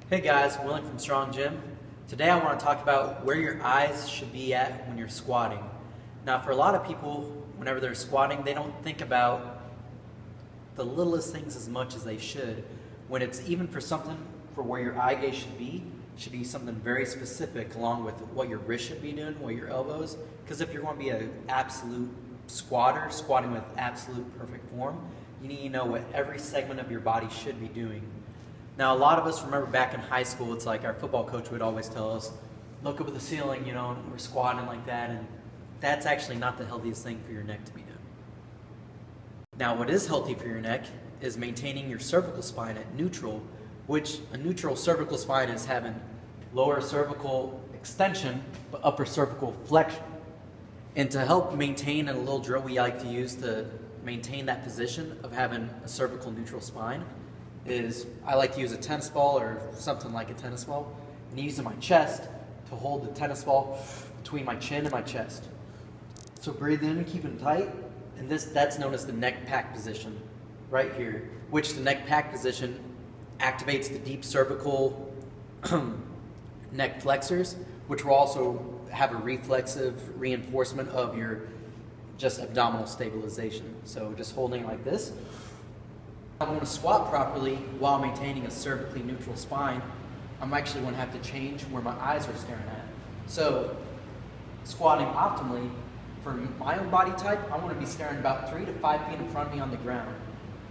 Hey guys, Willing from Strong Gym. Today I want to talk about where your eyes should be at when you're squatting. Now for a lot of people, whenever they're squatting, they don't think about the littlest things as much as they should. When it's even for where your eye gaze should be something very specific along with what your wrist should be doing, what your elbows. Because if you're going to be an absolute squatter, squatting with absolute perfect form, you need to know what every segment of your body should be doing. Now, a lot of us remember back in high school, it's like our football coach would always tell us, look up at the ceiling, and we're squatting like that, and that's actually not the healthiest thing for your neck to be doing. Now, what is healthy for your neck is maintaining your cervical spine at neutral, which a neutral cervical spine is having lower cervical extension, but upper cervical flexion. And to help maintain a little drill we like to use to maintain that position of having a cervical neutral spine is I like to use a tennis ball or something like a tennis ball and using my chest to hold the tennis ball between my chin and my chest. So breathe in and keep it tight, and that's known as the neck pack position right here, which the neck pack position activates the deep cervical neck flexors, which will also have a reflexive reinforcement of your just abdominal stabilization. So just holding like this. I want to squat properly while maintaining a cervically neutral spine. I'm actually going to have to change where my eyes are staring at. So squatting optimally for my own body type, I want to be staring about 3 to 5 feet in front of me on the ground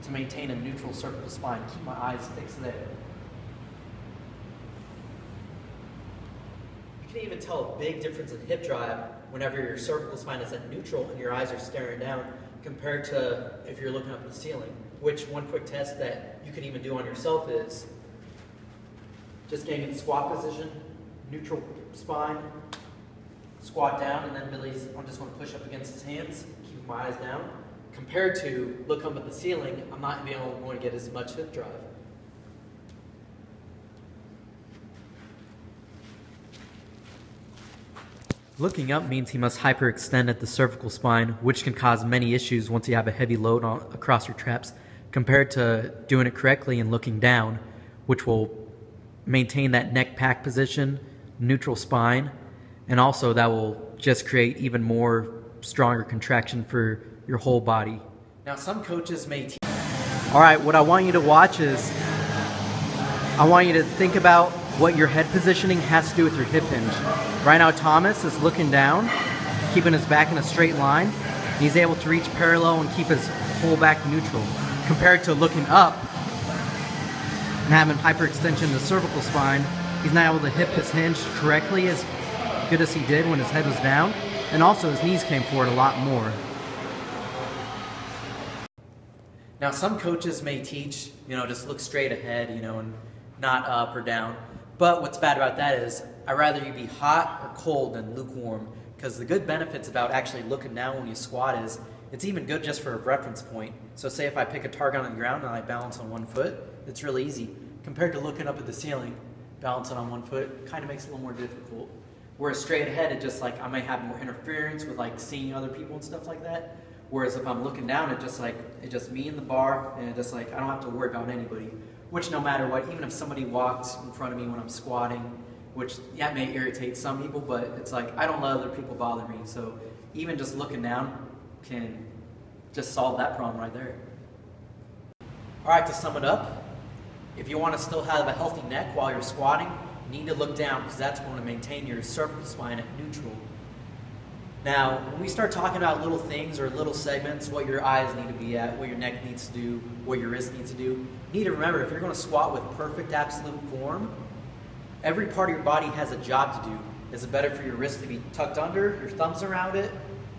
to maintain a neutral cervical spine. Keep my eyes fixed there. You can even tell a big difference in hip drive whenever your cervical spine is at neutral and your eyes are staring down compared to if you're looking up at the ceiling. Which one quick test that you can even do on yourself is just getting in the squat position, neutral spine, squat down, and then I'm just going to push up against his hands, keep my eyes down. Compared to look up at the ceiling, I'm not going to get as much hip drive. Looking up means he must hyperextend at the cervical spine, which can cause many issues once you have a heavy load across your traps, compared to doing it correctly and looking down, which will maintain that neck pack position, neutral spine, and also that will just create even more stronger contraction for your whole body. Now some coaches may teach. Alright, what I want you to watch is, I want you to think about what your head positioning has to do with your hip hinge. Right now Thomas is looking down, keeping his back in a straight line. He's able to reach parallel and keep his whole back neutral. Compared to looking up and having hyperextension of the cervical spine, he's not able to hip his hinge correctly as good as he did when his head was down, and also his knees came forward a lot more. Now some coaches may teach, just look straight ahead, and not up or down. But what's bad about that is I'd rather you be hot or cold than lukewarm, because the good benefits about actually looking down when you squat is it's even good just for a reference point. So say if I pick a target on the ground and I balance on one foot, it's really easy. Compared to looking up at the ceiling, balancing on one foot kind of makes it a little more difficult. Whereas straight ahead, it just I may have more interference with seeing other people and stuff like that. Whereas if I'm looking down, it's just me and the bar, and I don't have to worry about anybody. Which no matter what, even if somebody walks in front of me when I'm squatting, which that may irritate some people, but it's I don't let other people bother me. So even just looking down can just solve that problem right there. Alright, to sum it up, if you want to still have a healthy neck while you're squatting, you need to look down, because that's going to maintain your cervical spine at neutral. Now, when we start talking about little things or little segments, what your eyes need to be at, what your neck needs to do, what your wrist needs to do, you need to remember, if you're going to squat with perfect absolute form, every part of your body has a job to do. Is it better for your wrist to be tucked under, your thumbs around it,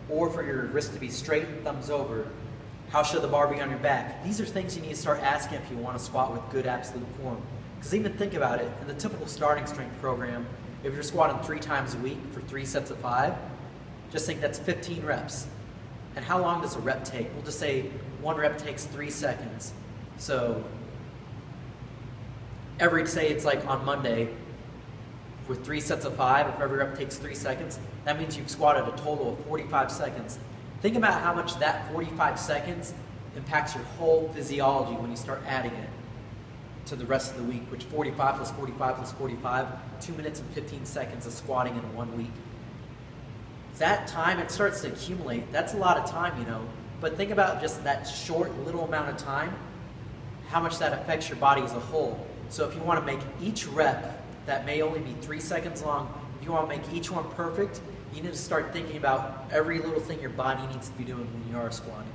or for your wrist to be straight, thumbs over? How should the bar be on your back? These are things you need to start asking if you want to squat with good absolute form. Because even think about it, in the typical starting strength program, if you're squatting 3 times a week for 3 sets of 5, just think that's 15 reps. And how long does a rep take? We'll just say 1 rep takes 3 seconds. So say it's on Monday, with 3 sets of 5, if every rep takes 3 seconds, that means you've squatted a total of 45 seconds. Think about how much that 45 seconds impacts your whole physiology when you start adding it. to the rest of the week, which 45 plus 45 plus 45, 2 minutes and 15 seconds of squatting in 1 week. That time, it starts to accumulate. That's a lot of time, you know. But think about just that short little amount of time, how much that affects your body as a whole. So if you want to make each rep that may only be 3 seconds long, if you want to make each one perfect, you need to start thinking about every little thing your body needs to be doing when you are squatting.